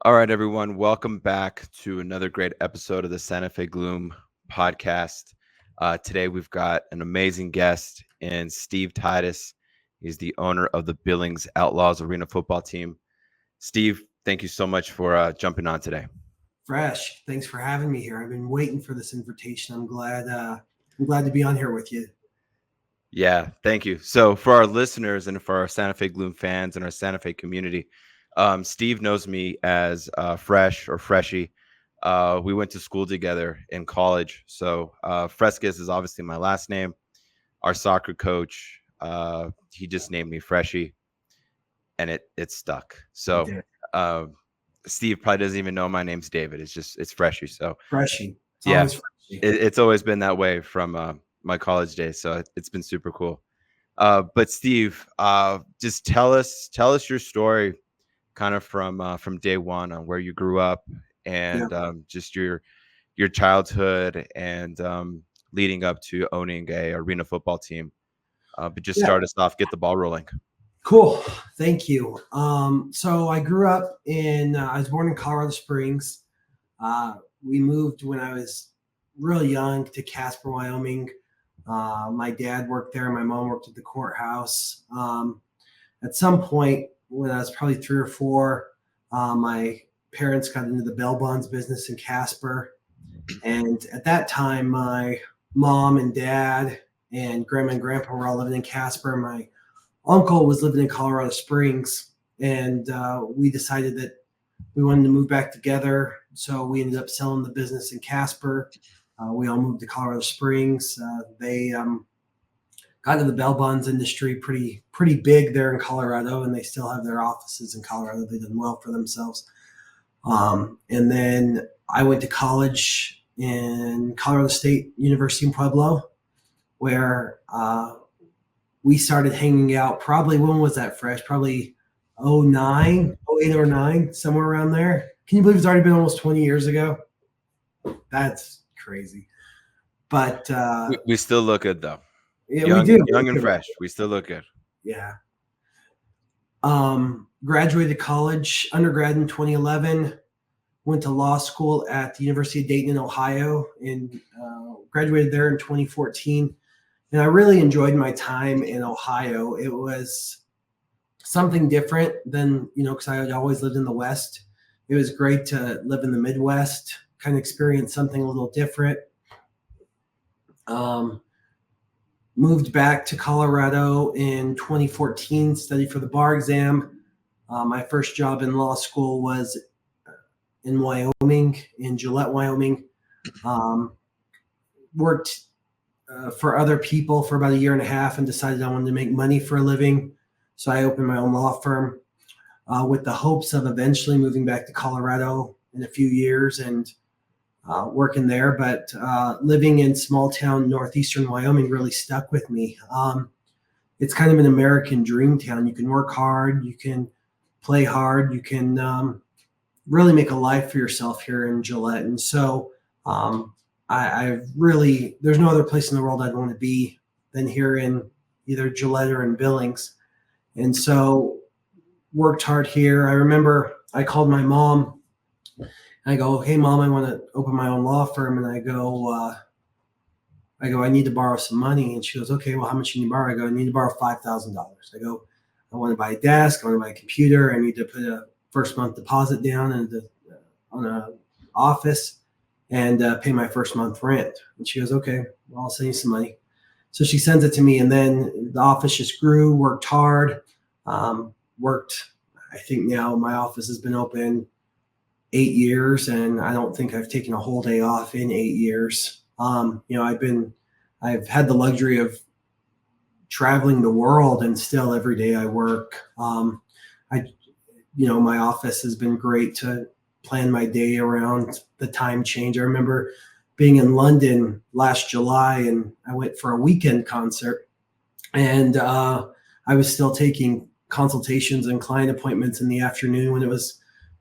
All right, everyone. Welcome back to another great episode of the Santa Fe Gloom podcast. Today, we've got an amazing guest in Steve Titus. He's the owner of the Billings Outlaws arena football team. Steve, thank you so much for jumping on today. Fresh, thanks for having me here. I've been waiting for this invitation. I'm glad to be on here with you. Yeah, thank you. So for our listeners and for our Santa Fe Gloom fans and our Santa Fe community, Steve knows me as Fresh or Freshy. We went to school together in college. So Frescas is obviously my last name. Our soccer coach, he just named me Freshy, and it stuck. So Steve probably doesn't even know my name's David. It's Freshy. So Freshy. It's always been that way from my college days. So it's been super cool. But Steve, just tell us your story, kind of from day one on where you grew up and just your childhood and leading up to owning a arena football team. But just start us off, get the ball rolling. Cool. Thank you. So I grew up I was born in Colorado Springs. We moved when I was really young to Casper, Wyoming. My dad worked there. My mom worked at the courthouse. At some point when I was probably 3 or 4, my parents got into the bail bonds business in Casper. And at that time, my mom and dad and grandma and grandpa were all living in Casper. My uncle was living in Colorado Springs. And we decided that we wanted to move back together. So we ended up selling the business in Casper. We all moved to Colorado Springs. They got into the bail bonds industry pretty big there in Colorado, and they still have their offices in Colorado. They've done well for themselves. And then I went to college in Colorado State University in Pueblo, where we started hanging out. Probably, when was that, Fresh? Probably 08 or 9, somewhere around there. Can you believe it's already been almost 20 years ago? That's crazy. But we still look good, though. Yeah, we do. Young and fresh. We still look good. Yeah. Graduated college, undergrad in 2011. Went to law school at the University of Dayton in Ohio, and graduated there in 2014. And I really enjoyed my time in Ohio. It was something different than, because I had always lived in the West. It was great to live in the Midwest, kind of experience something a little different. Moved back to Colorado in 2014, studied for the bar exam. My first job in law school was in Wyoming, in Gillette, Wyoming. Worked for other people for about 1.5 years and decided I wanted to make money for a living. So I opened my own law firm with the hopes of eventually moving back to Colorado in a few years and working there. But living in small town northeastern Wyoming really stuck with me. It's kind of an American dream town. You can work hard, you can play hard, you can really make a life for yourself here in Gillette. And so I really, there's no other place in the world I'd want to be than here in either Gillette or in Billings. And so worked hard here. I remember I called my mom. I go, "Hey, Mom, I want to open my own law firm." And I go, "I need to borrow some money." And she goes, "Okay, well, how much you need to borrow?" I go, "I need to borrow $5,000. I go, "I want to buy a desk. I want to buy a computer. I need to put a first month deposit down on an office and pay my first month rent." And she goes, "Okay, well, I'll send you some money." So she sends it to me, and then the office just grew, worked hard, I think now my office has been open 8 years, and I don't think I've taken a whole day off in 8 years. I've had the luxury of traveling the world, and still every day I work. My office has been great to plan my day around the time change. I remember being in London last July, and I went for a weekend concert, and I was still taking consultations and client appointments in the afternoon when it was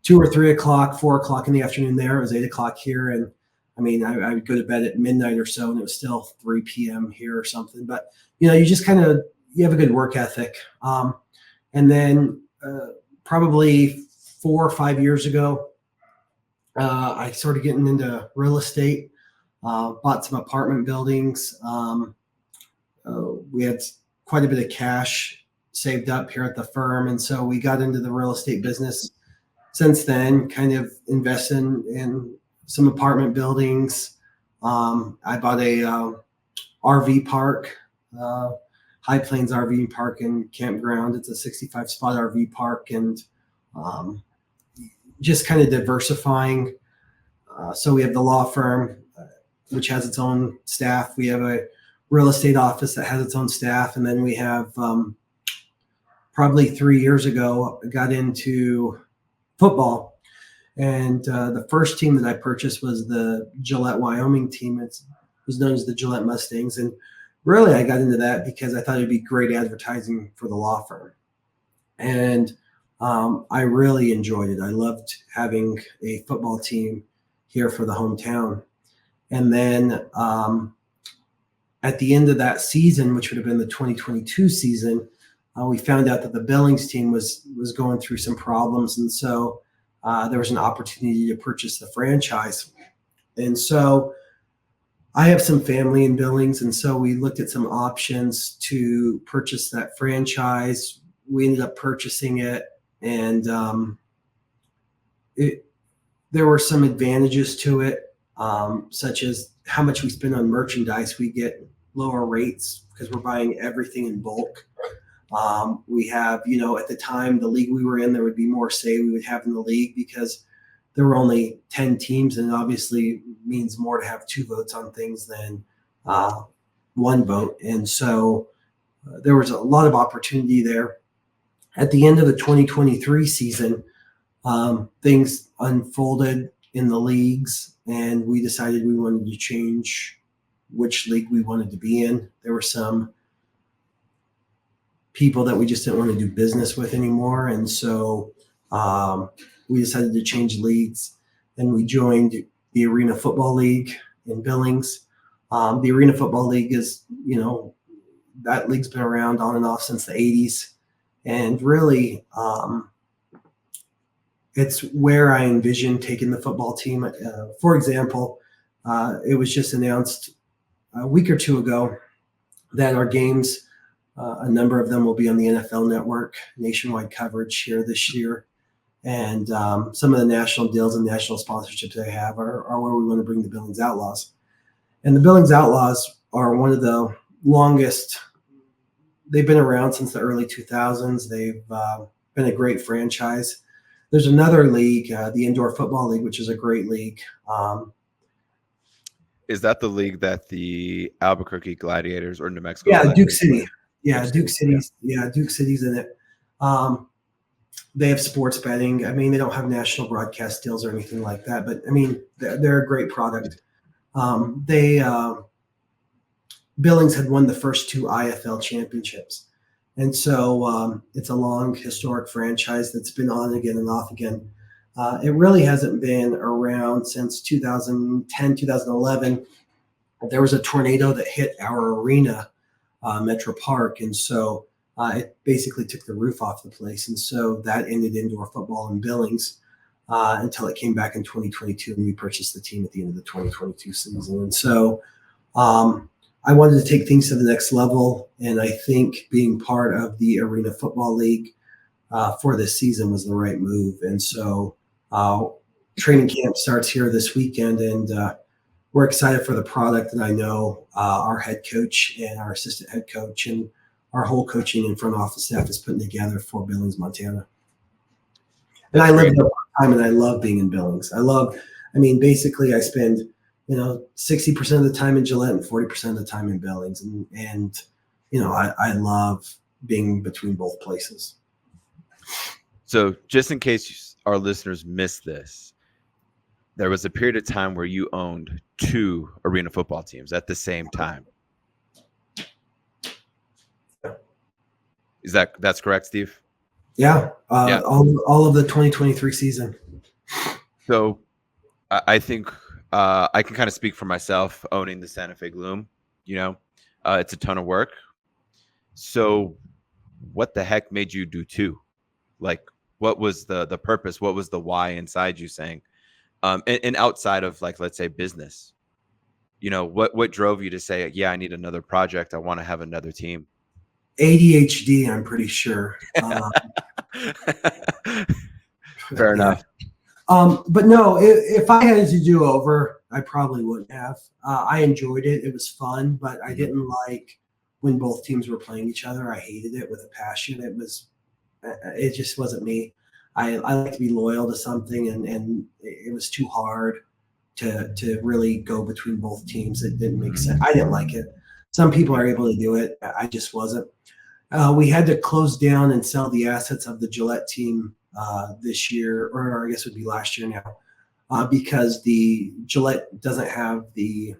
2 or 3 o'clock, 4 o'clock in the afternoon there. It was 8 o'clock here. And I would go to bed at midnight or so, and it was still 3 p.m. here or something. But, you just you have a good work ethic. And then probably 4 or 5 years ago, I started getting into real estate, bought some apartment buildings. We had quite a bit of cash saved up here at the firm, and so we got into the real estate business since then, kind of investing in some apartment buildings. I bought a RV park, uh, High Plains RV Park and Campground. It's a 65 spot RV park, and um, just kind of diversifying. So we have the law firm, which has its own staff. We have a real estate office that has its own staff, and then we have probably 3 years ago got into football. And the first team that I purchased was the Gillette, Wyoming team. It was known as the Gillette Mustangs. And really, I got into that because I thought it'd be great advertising for the law firm. And I really enjoyed it. I loved having a football team here for the hometown. And then at the end of that season, which would have been the 2022 season, we found out that the Billings team was going through some problems. And so there was an opportunity to purchase the franchise. And so I have some family in Billings, and so we looked at some options to purchase that franchise. We ended up purchasing it, and there were some advantages to it, such as how much we spend on merchandise. We get lower rates because we're buying everything in bulk. We have, at the time, the league we were in, there would be more say we would have in the league because there were only 10 teams, and it obviously means more to have 2 votes on things than 1 vote. And so there was a lot of opportunity there. At the end of the 2023 season, things unfolded in the leagues, and we decided we wanted to change which league we wanted to be in. There were some people that we just didn't want to do business with anymore. And so we decided to change leagues, and we joined the Arena Football League in Billings. The Arena Football League is, that league's been around on and off since the 80s. And really, it's where I envision taking the football team. For example, it was just announced a week or 2 ago that our games, a number of them will be on the NFL Network, nationwide coverage here this year. And some of the national deals and national sponsorships they have are where we want to bring the Billings Outlaws. And the Billings Outlaws are one of the longest. They've been around since the early 2000s. They've been a great franchise. There's another league, the Indoor Football League, which is a great league. Is that the league that the Albuquerque Gladiators or New Mexico? Yeah, Gladiators Duke City. play? Yeah, Duke City's. Yeah, Duke City's in it. They have sports betting. I mean, they don't have national broadcast deals or anything like that, but I mean, they're a great product. Billings had won the first 2 IFL championships, and so it's a long historic franchise that's been on again and off again. It really hasn't been around since 2010, 2011. There was a tornado that hit our arena, Metro Park, and so it basically took the roof off the place. And so that ended indoor football in Billings until it came back in 2022, and we purchased the team at the end of the 2022 season. And so I wanted to take things to the next level, and I think being part of the Arena Football League for this season was the right move. And so training camp starts here this weekend, and we're excited for the product. And I know our head coach and our assistant head coach and our whole coaching and front office staff is putting together for Billings, Montana. And I live there all the time, and I love being in Billings. Basically I spend, 60% of the time in Gillette and 40% of the time in Billings. And I love being between both places. So just in case our listeners missed this, there was a period of time where you owned 2 arena football teams at the same time. That's correct, Steve? Yeah. All of the 2023 season. So I think I can kind of speak for myself owning the Santa Fe Gloom. It's a ton of work. So what the heck made you do 2? Like, what was the purpose? What was the why inside you saying, And outside of, like, let's say business, what drove you to say, yeah, I need another project. I want to have another team. ADHD, I'm pretty sure. Fair Yeah. enough. But no, if I had to do over, I probably wouldn't have. I enjoyed it. It was fun, but I Mhm. didn't like when both teams were playing each other. I hated it with a passion. It just wasn't me. I like to be loyal to something, and it was too hard to really go between both teams. It didn't make sense. I didn't like it. Some people are able to do it. I just wasn't. We had to close down and sell the assets of the Gillette team this year, or I guess it would be last year now, because the Gillette doesn't have the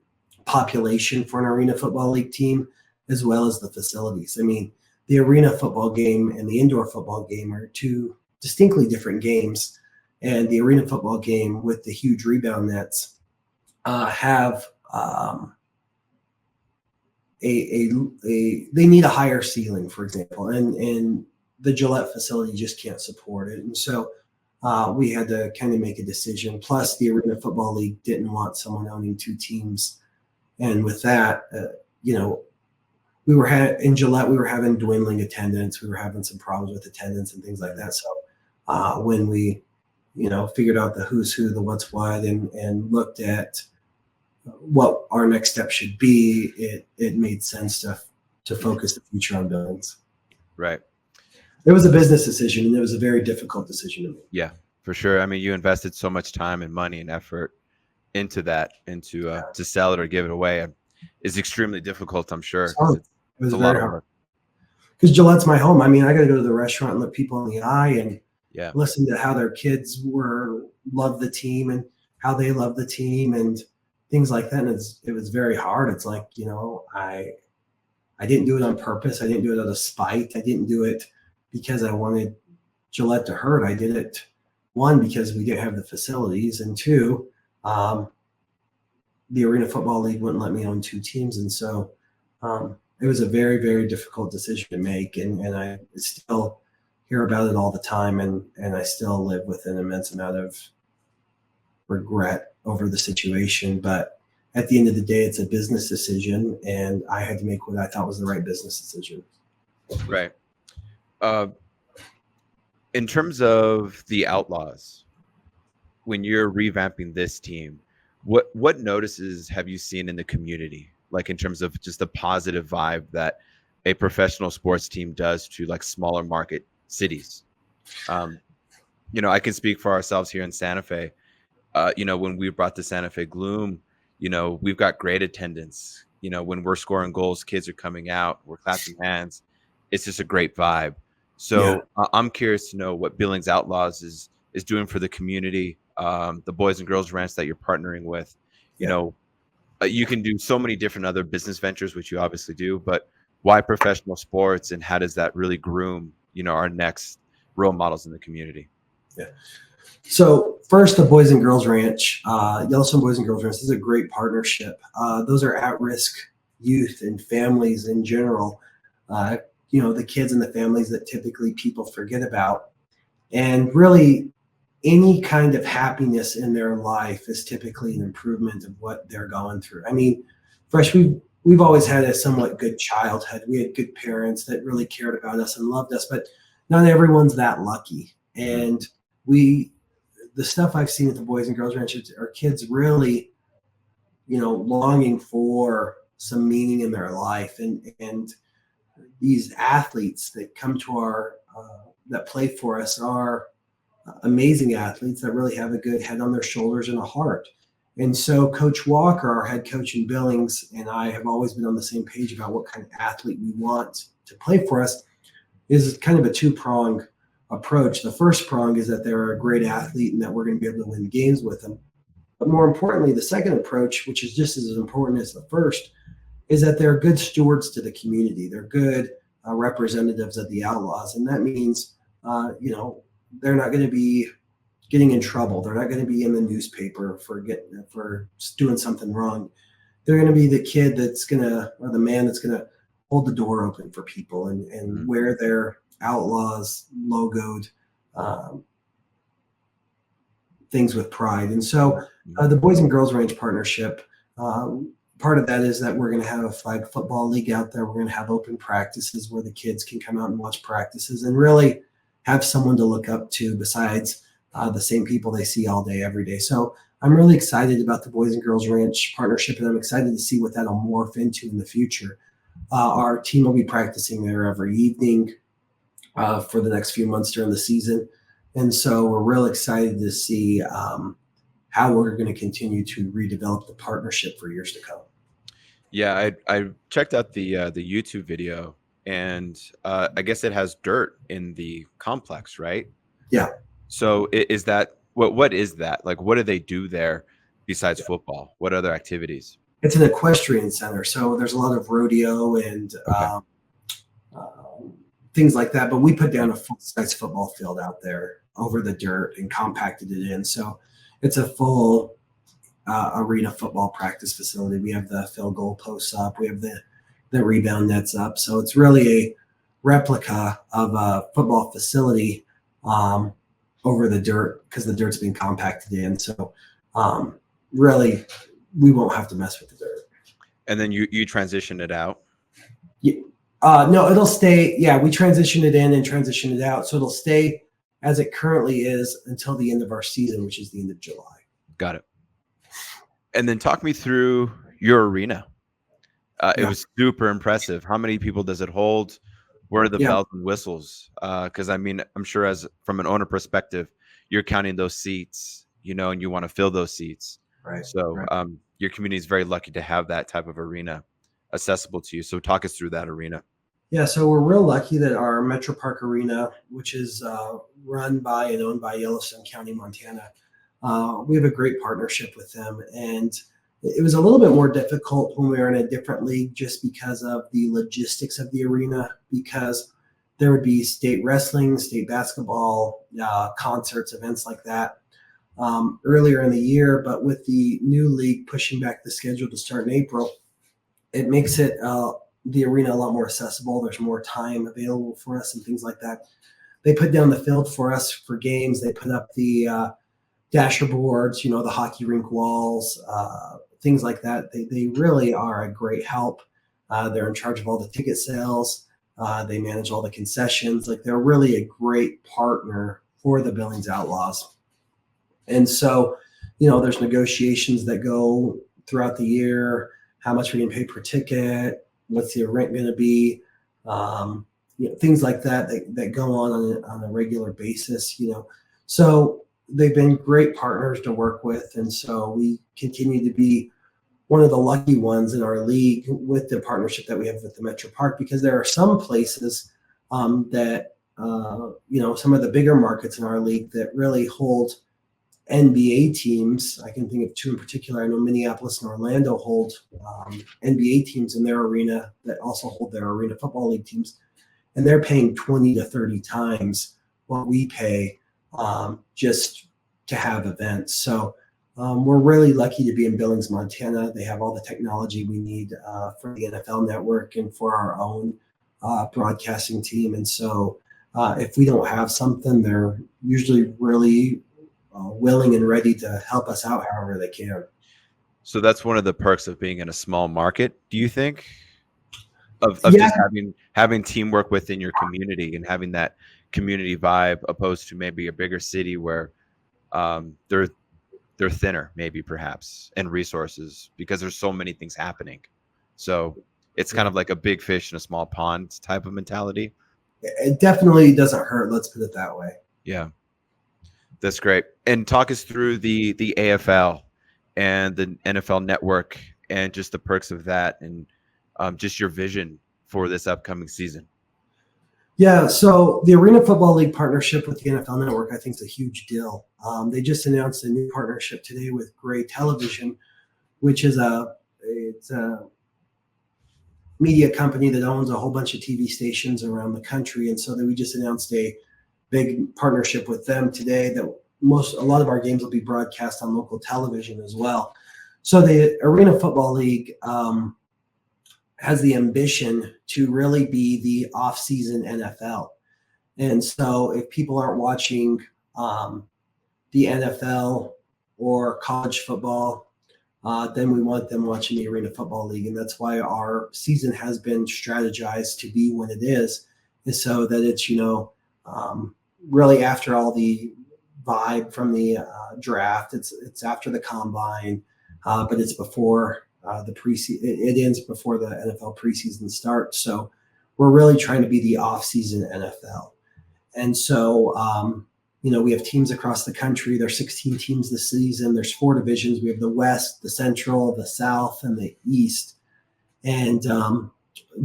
population for an Arena Football League team as well as the facilities. I mean, the Arena Football game and the indoor football game are two distinctly different games. And the Arena Football game with the huge rebound nets have they need a higher ceiling, for example, and the Gillette facility just can't support it, and so we had to kind of make a decision. Plus, the Arena Football League didn't want someone owning two teams, and with that, you know, in Gillette we were having dwindling attendance, we were having some problems with attendance and things like that. So when we, figured out the who's who, the what's what, and looked at what our next step should be, it made sense to focus the future on Billings. Right. It was a business decision, and it was a very difficult decision to make. Yeah, for sure. I mean, you invested so much time and money and effort into that, to sell it or give it away. It's extremely difficult, I'm sure, because It was a lot very of hard work. because Gillette's my home. I mean, I got to go to the restaurant and look people in the eye and Yeah. listen to how their kids love the team and how they love the team and things like that. And it was very hard. It's like, I didn't do it on purpose. I didn't do it out of spite. I didn't do it because I wanted Gillette to hurt. I did it, one, because we didn't have the facilities, and two, the Arena Football League wouldn't let me own two teams. And so it was a very, very difficult decision to make. And I still hear about it all the time. And I still live with an immense amount of regret over the situation. But at the end of the day, it's a business decision. And I had to make what I thought was the right business decision. Right. In terms of the Outlaws, when you're revamping this team, what notices have you seen in the community, like in terms of just the positive vibe that a professional sports team does to, like, smaller market cities? I can speak for ourselves here in Santa Fe. When we brought the Santa Fe Gloom, we've got great attendance. When we're scoring goals, kids are coming out, we're clapping hands. It's just a great vibe. So I'm curious to know what Billings Outlaws is doing for the community, the Boys and Girls Ranch that you're partnering with. You can do so many different other business ventures, which you obviously do, but why professional sports, and how does that really groom, our next role models in the community? Yeah. So first, the Boys and Girls Ranch, Yellowstone Boys and Girls Ranch, is a great partnership. Those are at-risk youth and families in general. The kids and the families that typically people forget about. And really, any kind of happiness in their life is typically an improvement of what they're going through. I mean, Fresh, we've always had a somewhat good childhood. We had good parents that really cared about us and loved us, but not everyone's that lucky. And the stuff I've seen at the Boys and Girls Ranch are kids really, longing for some meaning in their life, and these athletes that come to that play for us are amazing athletes that really have a good head on their shoulders and a heart. And so Coach Walker, our head coach in Billings, and I have always been on the same page about what kind of athlete we want to play for us. Is kind of a two-pronged approach. The first prong is that they're a great athlete and that we're going to be able to win games with them. But more importantly, the second approach, which is just as important as the first, is that they're good stewards to the community. They're good representatives of the Outlaws. And that means, they're not going to be getting in trouble. They're not going to be in the newspaper for doing something wrong. They're going to be the kid or the man that's going to hold the door open for people and wear their Outlaws logoed things with pride. And so the Boys and Girls Ranch partnership, part of that is that we're going to have a flag football league out there. We're going to have open practices where the kids can come out and watch practices and really have someone to look up to besides the same people they see all day, every day. So I'm really excited about the Boys and Girls Ranch partnership, and I'm excited to see what that'll morph into in the future. Our team will be practicing there every evening for the next few months during the season. And so we're real excited to see how we're going to continue to redevelop the partnership for years to come. Yeah, I checked out the YouTube video, and I guess it has dirt in the complex, right? Yeah. So is that what is that? Like, what do they do there besides football? What other activities? It's an equestrian center, so there's a lot of rodeo and Okay. things like that. But we put down a full-size football field out there over the dirt and compacted it in. So it's a full arena football practice facility. We have the field goal posts up. We have the rebound nets up. So it's really a replica of a football facility over the dirt because the dirt's been compacted in. So really, we won't have to mess with the dirt. And then you transition it out. Yeah. No, it'll stay. Yeah, we transition it in and transition it out. So it'll stay as it currently is until the end of our season, which is the end of July. Got it. And then talk me through your arena. It was super impressive. How many people does it hold? Where are the bells and whistles? Because I mean, I'm sure as from an owner perspective, you're counting those seats, and you want to fill those seats. Right. So right. Your community is very lucky to have that type of arena accessible to you. So talk us through that arena. Yeah, so we're real lucky that our Metro Park Arena, which is run by and owned by Yellowstone County, Montana, we have a great partnership with them. And it was a little bit more difficult when we were in a different league just because of the logistics of the arena, because there would be state wrestling, state basketball, concerts, events like that earlier in the year. But with the new league pushing back the schedule to start in April, it makes it the arena a lot more accessible. There's more time available for us and things like that. They put down the field for us for games. They put up the dasher boards, the hockey rink walls, things like that. They really are a great help. They're in charge of all the ticket sales. They manage all the concessions. Like, they're really a great partner for the Billings Outlaws. And so, there's negotiations that go throughout the year. How much we can pay per ticket? What's the rent going to be? Things like that go on a regular basis. So they've been great partners to work with, and so we continue to be one of the lucky ones in our league with the partnership that we have with the Metro Park, because there are some places that some of the bigger markets in our league that really hold NBA teams. I can think of two in particular. I know Minneapolis and Orlando hold NBA teams in their arena that also hold their arena football league teams, and they're paying 20 to 30 times what we pay just to have events. So we're really lucky to be in Billings, Montana. They have all the technology we need for the NFL network and for our own broadcasting team. And so if we don't have something, they're usually really willing and ready to help us out however they can. So that's one of the perks of being in a small market, do you think? Of just having teamwork within your community and having that community vibe, opposed to maybe a bigger city where they're thinner, maybe perhaps, in resources because there's so many things happening. So it's kind of like a big fish in a small pond type of mentality. It definitely doesn't hurt. Let's put it that way. Yeah. That's great. And talk us through the AFL and the NFL network and just the perks of that, and just your vision for this upcoming season. Yeah, so the Arena Football League partnership with the NFL Network, I think, is a huge deal. They just announced a new partnership today with Gray Television, which is a media company that owns a whole bunch of TV stations around the country. And so we just announced a big partnership with them today that a lot of our games will be broadcast on local television as well. So the Arena Football League has the ambition to really be the off-season NFL. And so if people aren't watching the the NFL or college football, then we want them watching the Arena Football League. And that's why our season has been strategized to be when it is so that it's, really after all the vibe from the draft. It's after the combine, but it's before the preseason. It ends before the NFL preseason starts. So we're really trying to be the off-season NFL. And so, we have teams across the country. There's 16 teams this season. There's 4 divisions. We have the West, the Central, the South, and the East. And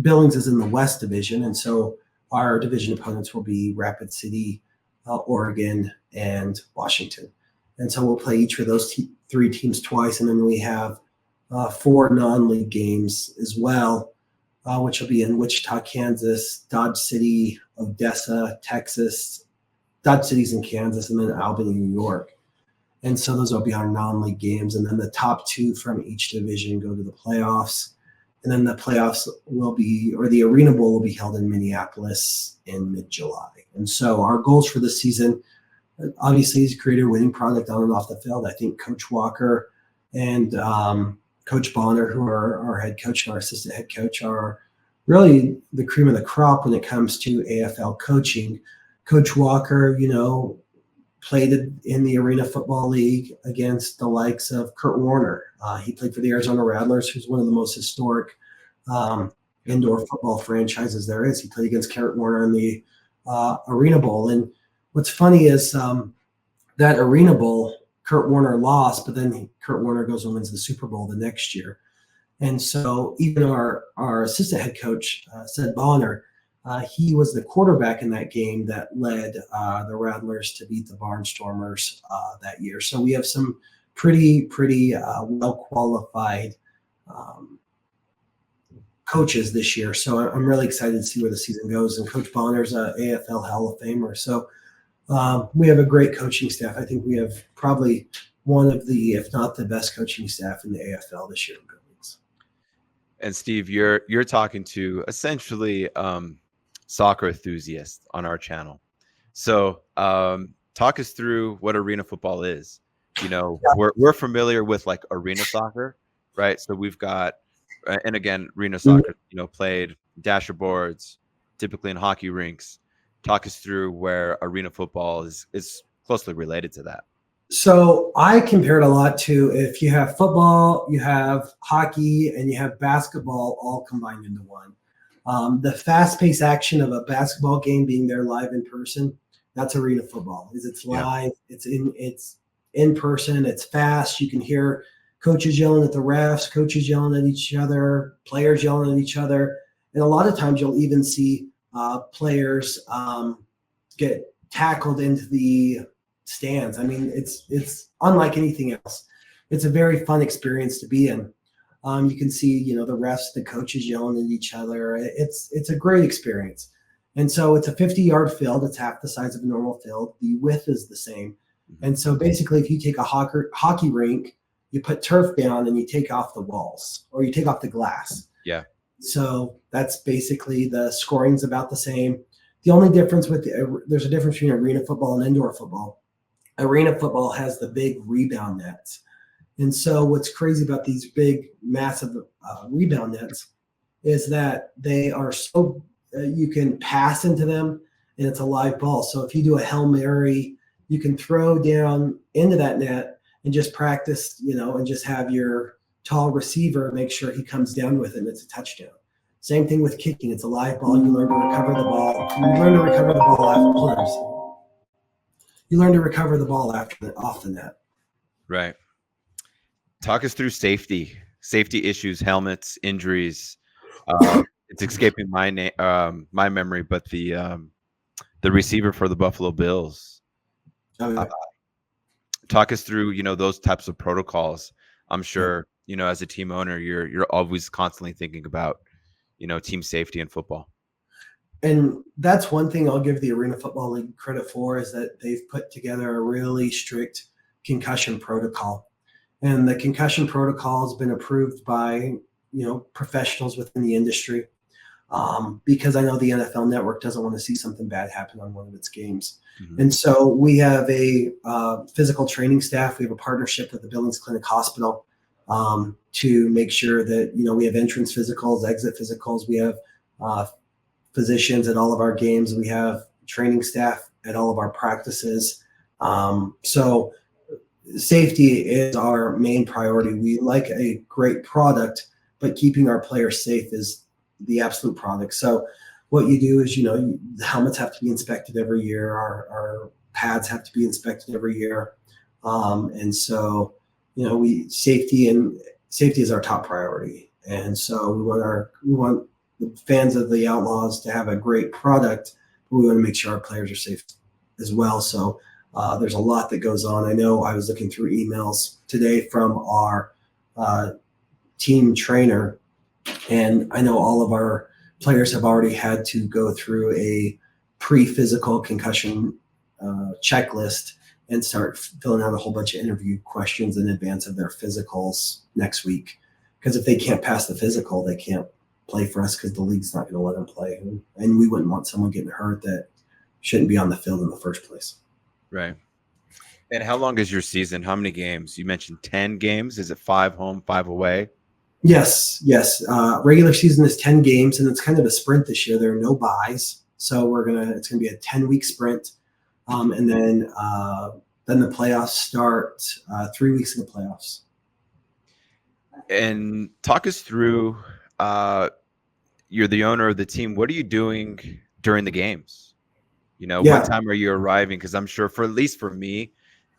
Billings is in the West division. And so our division opponents will be Rapid City, Oregon, and Washington. And so we'll play each of those 3 teams twice. And then we have 4 non-league games as well, which will be in Wichita, Kansas, Dodge City, Odessa, Texas, Dodge City's in Kansas, and then Albany, New York. And so those will be our non-league games. And then the top 2 from each division go to the playoffs. And then the playoffs the Arena Bowl will be held in Minneapolis in mid-July. And so our goals for this season, obviously, is to create a winning product on and off the field. I think Coach Walker and Coach Bonner, who are our head coach and our assistant head coach, are really the cream of the crop when it comes to AFL coaching. Coach Walker, played in the Arena Football League against the likes of Kurt Warner. He played for the Arizona Rattlers, who's one of the most historic indoor football franchises there is. He played against Kurt Warner in the Arena Bowl. And what's funny is that Arena Bowl, Kurt Warner lost, but then Kurt Warner goes and wins the Super Bowl the next year. And so even our assistant head coach, Sid Bonner, he was the quarterback in that game that led the Rattlers to beat the Barnstormers that year. So we have some pretty well-qualified coaches this year. So I'm really excited to see where the season goes. And Coach Bonner's an AFL Hall of Famer. So we have a great coaching staff. I think we have probably one of the, if not the best coaching staff in the AFL this year in Billings. And Steve, you're talking to essentially soccer enthusiasts on our channel. So talk us through what arena football is. We're familiar with like arena soccer, right? So we've got, and again, arena soccer, played dasher boards, typically in hockey rinks. Talk us through where arena football is closely related to that. So I compared a lot to if you have football, you have hockey, and you have basketball all combined into one. The fast-paced action of a basketball game being there live in person, that's arena football. It's live, it's in person, it's fast. You can hear coaches yelling at the refs, coaches yelling at each other, players yelling at each other. And a lot of times you'll even see players get tackled into the stands. I mean, it's unlike anything else. It's a very fun experience to be in. You can see, the refs, the coaches yelling at each other. It's a great experience. And so it's a 50-yard field. It's half the size of a normal field. The width is the same. And so basically, if you take a hockey rink, you put turf down and you take off the walls or you take off the glass. Yeah. So that's basically the scoring's about the same. The only difference there's a difference between arena football and indoor football. Arena football has the big rebound nets. And so what's crazy about these big, massive rebound nets is that they are so you can pass into them and it's a live ball. So if you do a Hail Mary, you can throw down into that net and just practice, and just have your tall receiver make sure he comes down with it and it's a touchdown. Same thing with kicking. It's a live ball. You learn to recover the ball. You learn to recover the ball off the net. Right. Talk us through safety issues, helmets, injuries. It's escaping my memory, but the receiver for the Buffalo Bills. Oh, yeah. Talk us through, those types of protocols. I'm sure, as a team owner, you're always constantly thinking about, team safety in football. And that's one thing I'll give the Arena Football League credit for is that they've put together a really strict concussion protocol. And the concussion protocol has been approved by, professionals within the industry. because I know the NFL Network doesn't want to see something bad happen on one of its games. Mhm. And so we have a physical training staff. We have a partnership with the Billings Clinic Hospital to make sure that we have entrance physicals, exit physicals. We have uh, physicians at all of our games. We have training staff at all of our practices. So safety is our main priority. We like a great product, but keeping our players safe is the absolute product. So what you do is, the helmets have to be inspected every year. Our pads have to be inspected every year. And so, we safety is our top priority. And so we want the fans of the Outlaws to have a great product, but we want to make sure our players are safe as well. So there's a lot that goes on. I know I was looking through emails today from our uh, team trainer, and I know all of our players have already had to go through a pre-physical concussion checklist and start filling out a whole bunch of interview questions in advance of their physicals next week. Because if they can't pass the physical, they can't play for us because the league's not going to let them play. And we wouldn't want someone getting hurt that shouldn't be on the field in the first place. Right. And how long is your season? How many games? You mentioned 10 games. Is it 5 home, 5 away? Yes, yes. Regular season is 10 games, and it's kind of a sprint this year. There are no buys, so it's gonna be a 10-week sprint, and then the playoffs start 3 weeks of the playoffs. And talk us through, you're the owner of the team. What are you doing during the games? What Yeah, time are you arriving? Because I'm sure for at least for me,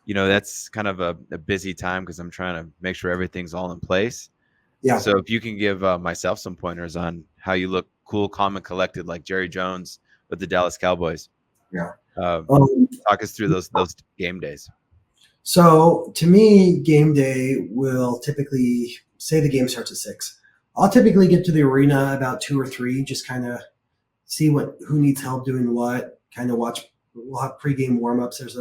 that's kind of a busy time because I'm trying to make sure everything's all in place. yeah, So if you can give myself some pointers on how you look cool, calm, and collected like Jerry Jones with the Dallas Cowboys. yeah. Uh, Um, Talk us through those game days. so to me, game day will typically say the game starts at 6. I'll typically get to the arena about 2 or 3, just kind of see who needs help doing what. Kind of watch. We'll have pregame warmups. There's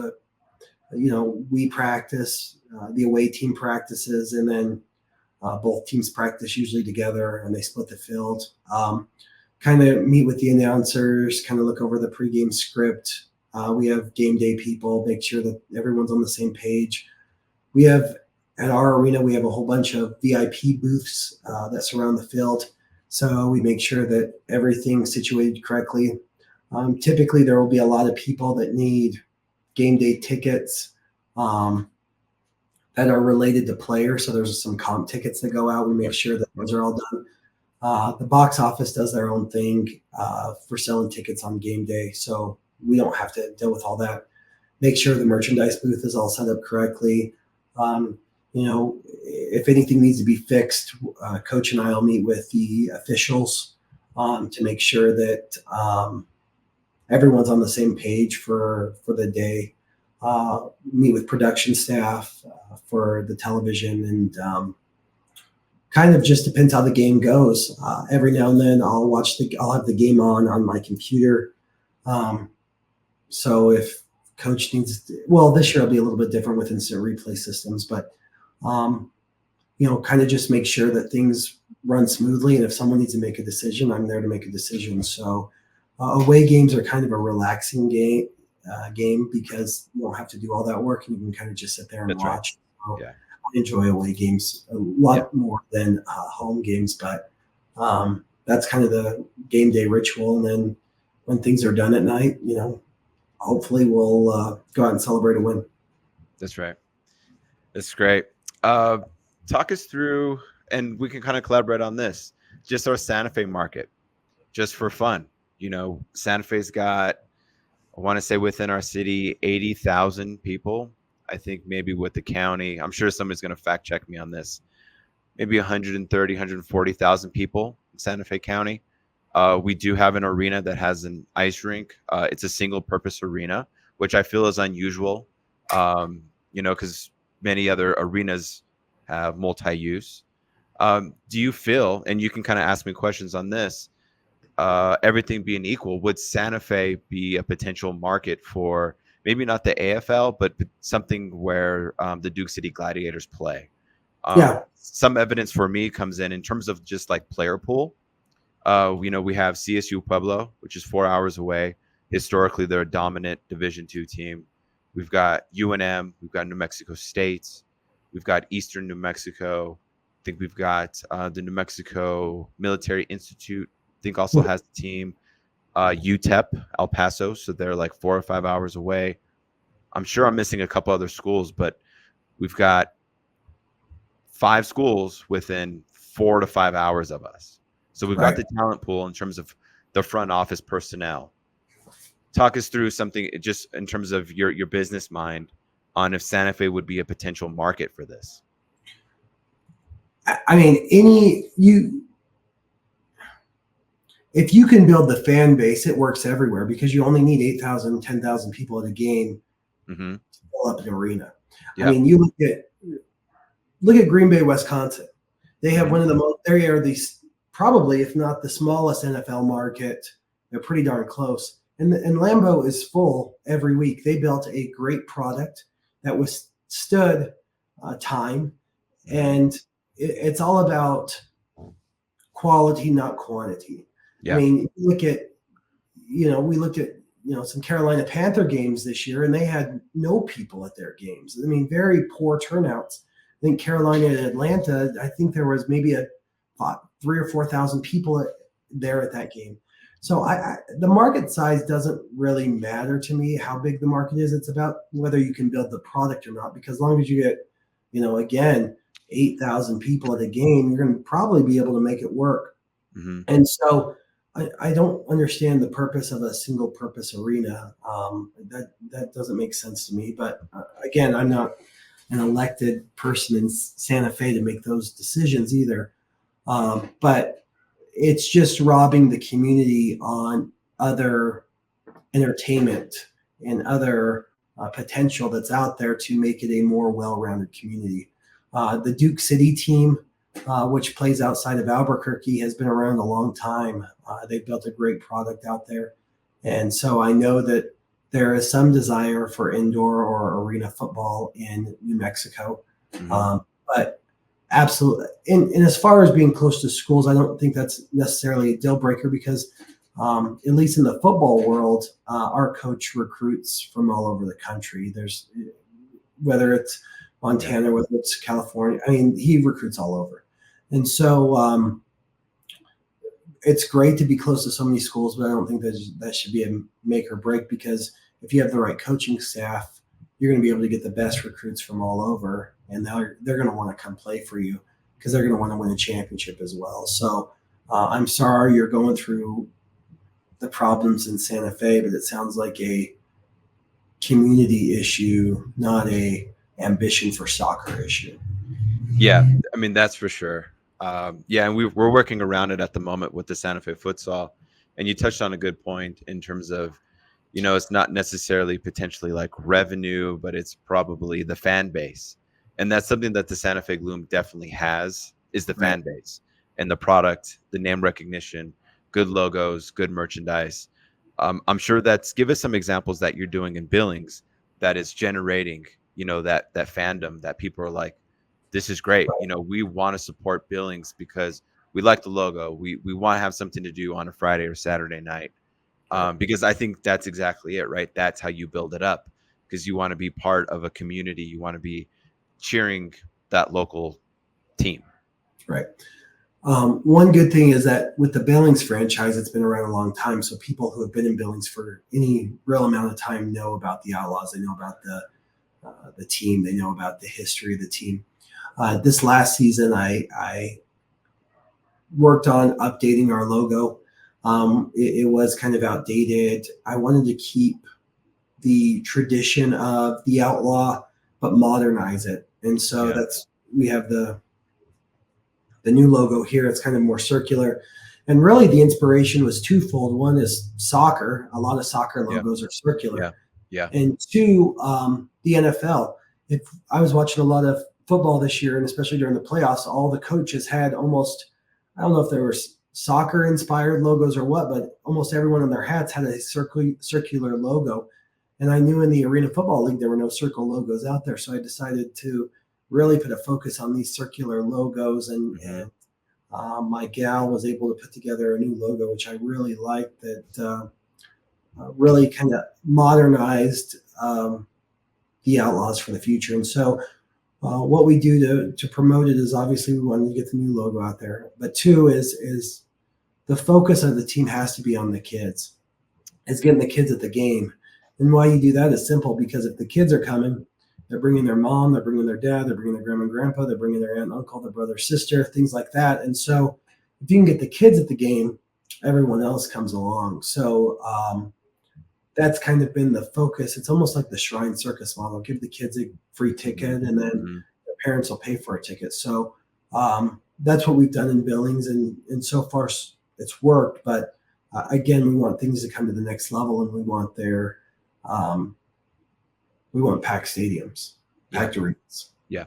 we practice, the away team practices, and then both teams practice usually together, and they split the field. Kind of meet with the announcers, kind of look over the pregame script. We have game day people, make sure that everyone's on the same page. We have at our arena, we have a whole bunch of VIP booths that surround the field. So we make sure that everything's situated correctly. Typically, there will be a lot of people that need game day tickets that are related to players. So there's some comp tickets that go out. We make sure that those are all done. The box office does their own thing for selling tickets on game day. So we don't have to deal with all that. Make sure the merchandise booth is all set up correctly. If anything needs to be fixed, Coach and I will meet with the officials to make sure that everyone's on the same page for the day. Meet with production staff for the television, and kind of just depends how the game goes. Every now and then, I'll have the game on my computer. So if coach needs, well, this year will be a little bit different with instant replay systems, but kind of just make sure that things run smoothly. And if someone needs to make a decision, I'm there to make a decision. So away games are kind of a relaxing game because you don't have to do all that work and you can kind of just sit there and That's right. watch. So Yeah. I enjoy away games a lot more than home games, but that's kind of the game day ritual. And then when things are done at night, hopefully we'll go out and celebrate a win. That's right. That's great. Talk us through, and we can kind of collaborate on this. Just our Santa Fe market, just for fun. Santa Fe's got, I want to say within our city, 80,000 people. I think maybe with the county, I'm sure somebody's going to fact check me on this. Maybe 130, 140,000 people in Santa Fe County. We do have an arena that has an ice rink. It's a single purpose arena, which I feel is unusual, because many other arenas have multi-use. Do you feel, and you can kind of ask me questions on this, everything being equal, would Santa Fe be a potential market for maybe not the AFL, but something where the Duke City Gladiators play? Yeah. Some evidence for me comes in terms of just like player pool. We have CSU Pueblo, which is 4 hours away. Historically, they're a dominant Division II team. We've got UNM. We've got New Mexico State. We've got Eastern New Mexico. I think we've got the New Mexico Military Institute. I think also has the team. UTEP, El Paso. So they're like 4 or 5 hours away. I'm sure I'm missing a couple other schools, but we've got 5 schools within 4 to 5 hours of us. So we've got Right. the talent pool in terms of the front office personnel. Talk us through something just in terms of your business mind on if Santa Fe would be a potential market for this. I mean, if you can build the fan base, it works everywhere because you only need 8,000, 10,000 people at a game Mm-hmm. to fill up an arena. I Yep. mean, you look at Green Bay, Wisconsin. They have Mm-hmm. one of the most. They are these probably, if not the smallest NFL market. They're pretty darn close. And Lambeau is full every week. They built a great product that withstood time, Mm-hmm. and it's all about quality, not quantity. I Yeah. mean, we looked at some Carolina Panther games this year, and they had no people at their games. I mean, very poor turnouts. I think Carolina and Atlanta. I think there was maybe 3 or 4 thousand people there at that game. So the market size doesn't really matter to me how big the market is. It's about whether you can build the product or not. Because as long as you get, again, 8,000 people at a game, you're going to probably be able to make it work. Mm-hmm. And so I don't understand the purpose of a single purpose arena. That doesn't make sense to me. But again, I'm not an elected person in Santa Fe to make those decisions either. But it's just robbing the community on other entertainment and other potential that's out there to make it a more well-rounded community. The Duke City team, which plays outside of Albuquerque, has been around a long time. They've built a great product out there. And so I know that there is some desire for indoor or arena football in New Mexico. Mm-hmm. But absolutely. And as far as being close to schools, I don't think that's necessarily a deal breaker because, at least in the football world, our coach recruits from all over the country. There's whether it's Montana, whether it's California. I mean, he recruits all over. And so it's great to be close to so many schools, but I don't think that should be a make or break because if you have the right coaching staff, you're going to be able to get the best recruits from all over, and they're going to want to come play for you because they're going to want to win a championship as well. So I'm sorry you're going through the problems in Santa Fe, but it sounds like a community issue, not a ambition for soccer issue. Yeah, I mean that's for sure. Yeah, and we're working around it at the moment with the Santa Fe futsal, and you touched on a good point in terms of, it's not necessarily potentially like revenue, but it's probably the fan base, and that's something that the Santa Fe Gloom definitely has is the fan base and the product, the name recognition, good logos, good merchandise. I'm sure give us some examples that you're doing in Billings that is generating, that fandom that people are like, this is great. We want to support Billings because we like the logo. We want to have something to do on a Friday or Saturday night. Because I think that's exactly it, right? That's how you build it up because you want to be part of a community. You want to be cheering that local team. Right. One good thing is that with the Billings franchise, it's been around a long time. So people who have been in Billings for any real amount of time know about the Outlaws. They know about the team. They know about the history of the team. This last season, I worked on updating our logo. It was kind of outdated. I wanted to keep the tradition of the Outlaw, but modernize it. And so we have the new logo here. It's kind of more circular. And really the inspiration was twofold. One is soccer. A lot of soccer logos are circular. Yeah. And two, the NFL. If I was watching a lot of football this year, and especially during the playoffs, all the coaches had almost, I don't know if there were soccer inspired logos or what, but almost everyone on their hats had a circular logo. And I knew in the Arena Football League, there were no circle logos out there. So I decided to really put a focus on these circular logos and My gal was able to put together a new logo, which I really liked, that really kind of modernized the Outlaws for the future. And so, what we do to promote it is obviously we wanted to get the new logo out there, but two is the focus of the team has to be on the kids. It's getting the kids at the game. And why you do that is simple, because if the kids are coming, they're bringing their mom, they're bringing their dad, they're bringing their grandma and grandpa, they're bringing their aunt and uncle, their brother, sister, things like that. And so if you can get the kids at the game, everyone else comes along. So that's kind of been the focus. It's almost like the Shrine Circus model. Give the kids a free ticket, and then Mm-hmm. their parents will pay for a ticket. So that's what we've done in Billings, and so far it's worked. But again, we want things to come to the next level, and um, we want packed stadiums, packed arenas. Yeah.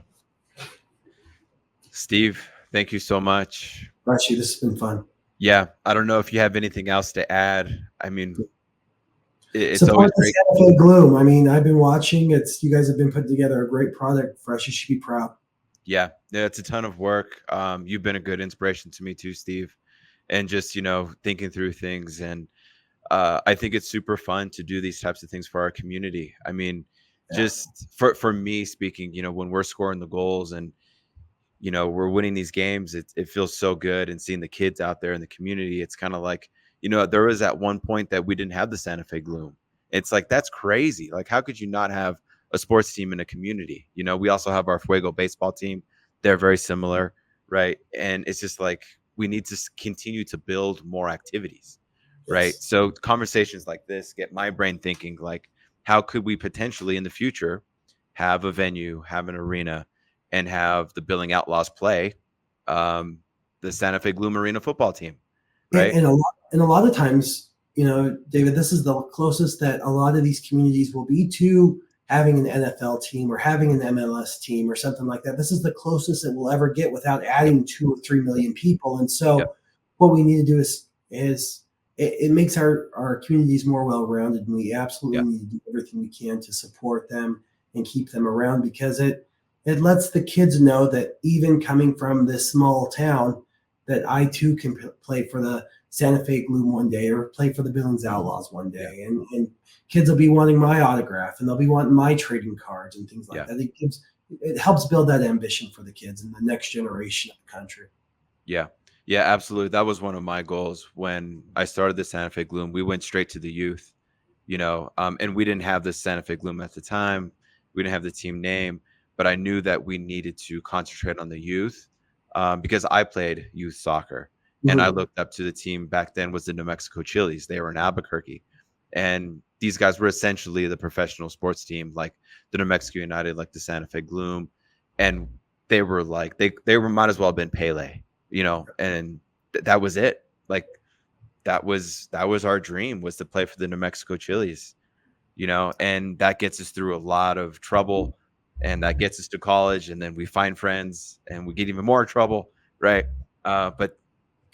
Steve, thank you so much. Actually, this has been fun. Yeah, I don't know if you have anything else to add. I mean, it's always Support the great. Santa Fe Gloom. I mean, I've been watching. It's you guys have been putting together a great product. Fresh, you should be proud. Yeah, it's a ton of work. You've been a good inspiration to me too, Steve, and just thinking through things. And I think it's super fun to do these types of things for our community. I mean, Yeah. just for me speaking, when we're scoring the goals and we're winning these games, it feels so good. And seeing the kids out there in the community, it's kind of like, there was at one point that we didn't have the Santa Fe Gloom. It's like, that's crazy. Like, how could you not have a sports team in a community? We also have our Fuego baseball team. They're very similar, right? And it's just like, we need to continue to build more activities, right? Yes. So conversations like this get my brain thinking, like, how could we potentially in the future have a venue, have an arena, and have the Billings Outlaws play the Santa Fe Gloom Arena football team, right? And a lot of times, David, this is the closest that a lot of these communities will be to having an NFL team or having an MLS team or something like that. This is the closest it will ever get without adding 2 or 3 million people. And so, Yep. what we need to do is it makes our communities more well-rounded, and we absolutely Yep. need to do everything we can to support them and keep them around, because it lets the kids know that even coming from this small town, that I too can play for the Santa Fe Gloom one day or play for the Billings Outlaws one day. And kids will be wanting my autograph, and they'll be wanting my trading cards and things like that. It helps build that ambition for the kids and the next generation of the country. Yeah. Yeah, absolutely. That was one of my goals when I started the Santa Fe Gloom. We went straight to the youth, and we didn't have the Santa Fe Gloom at the time. We didn't have the team name, but I knew that we needed to concentrate on the youth because I played youth soccer, and I Mhm. looked up to the team back then was the New Mexico Chili's. They were in Albuquerque, and these guys were essentially the professional sports team, like the New Mexico United, like the Santa Fe Gloom, and they were like they were might as well have been Pele, and that was it. Like that was our dream, was to play for the New Mexico Chili's, and that gets us through a lot of trouble, and that gets us to college, and then we find friends and we get even more trouble, right? But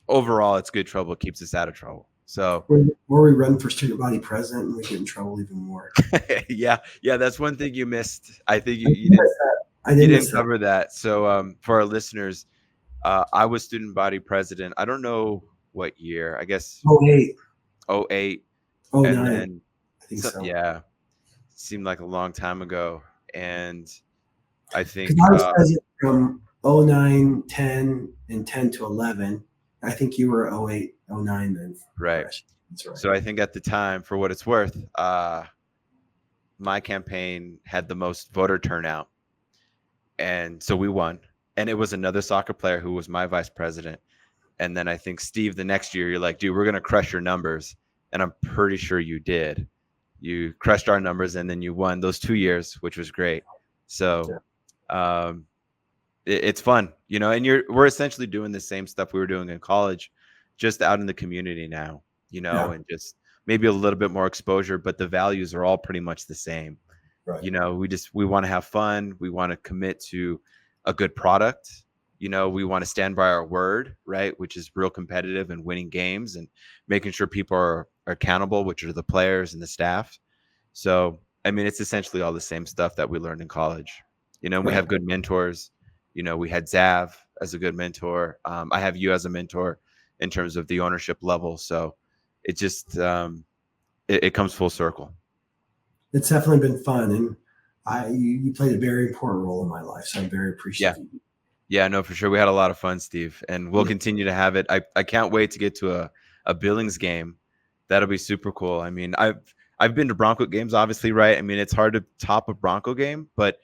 overall, it's good trouble. It keeps us out of trouble. So Or we run for student body president and we get in trouble even more. yeah, that's one thing you missed. I think I you did miss didn't that. I did miss that. cover that. So for our listeners, I was student body president. I don't know what year. I guess Oh, 08, '08, oh, and 09. then I think so. yeah, seemed like a long time ago. And I think Because I was president from 09, 10, and 10 to 11. I think you were 08, 09 then. right. Fresh. That's right. So I think at the time, for what it's worth, my campaign had the most voter turnout, and so we won. And it was another soccer player who was my vice president. And then I think Steve, the next year, you're like, dude, we're gonna crush your numbers, and I'm pretty sure you did. You crushed our numbers, and then you won those 2 years, which was great. So um, it's fun, and we're essentially doing the same stuff we were doing in college, just out in the community now, Yeah. and just maybe a little bit more exposure, but the values are all pretty much the same. Right. We want to have fun. We want to commit to a good product. We want to stand by our word, right? Which is real competitive and winning games and making sure people are accountable, which are the players and the staff. So, I mean, it's essentially all the same stuff that we learned in college. We Right. have good mentors. We had Zav, as a good mentor. I have you as a mentor in terms of the ownership level. So it just it comes full circle. It's definitely been fun, and you played a very important role in my life, so I'm very Yeah. appreciative. Yeah, no, for sure. We had a lot of fun, Steve, and we'll Yeah, continue to have it. I can't wait to get to a Billings game. That'll be super cool. I mean, I've been to Bronco games, obviously, right? I mean, it's hard to top a Bronco game, but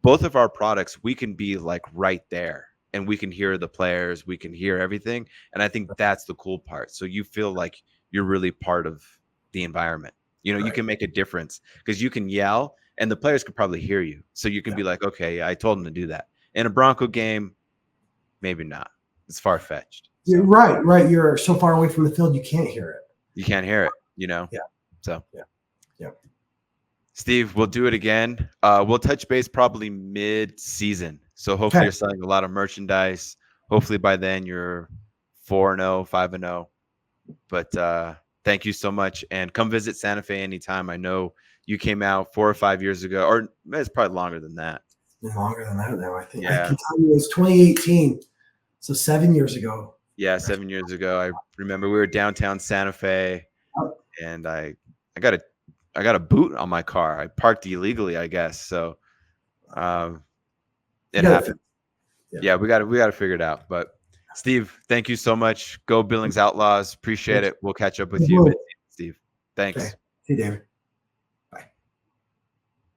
both of our products, we can be like right there and we can hear the players, we can hear everything. And I think that's the cool part. So you feel like you're really part of the environment. You know, you right. can make a difference because you can yell and the players could probably hear you. So you can Yeah. be like, okay, I told them to do that. In a Bronco game, maybe not. It's far fetched. You're So right, right. You're so far away from the field, you can't hear it. you can't hear it, you know? Yeah, So yeah, yeah. Steve, we'll do it again. We'll touch base probably mid-season. So hopefully Okay. you're selling a lot of merchandise. Hopefully by then you're 4-0, 5-0. But thank you so much. And come visit Santa Fe anytime. I know you came out 4 or 5 years ago, or it's probably longer than that. It's been longer than that now. I think I Yeah. can tell you it was 2018, so 7 years ago. Yeah, 7 years ago. I remember we were downtown Santa Fe and I got a boot on my car. I parked illegally, I guess. So You it got it. happened. Yeah. Yeah, we got to figure it out. But Steve, thank you so much. Go Billings Outlaws. Appreciate Thank it. We'll catch up with you, you. Steve. Okay. Thanks. See you, David.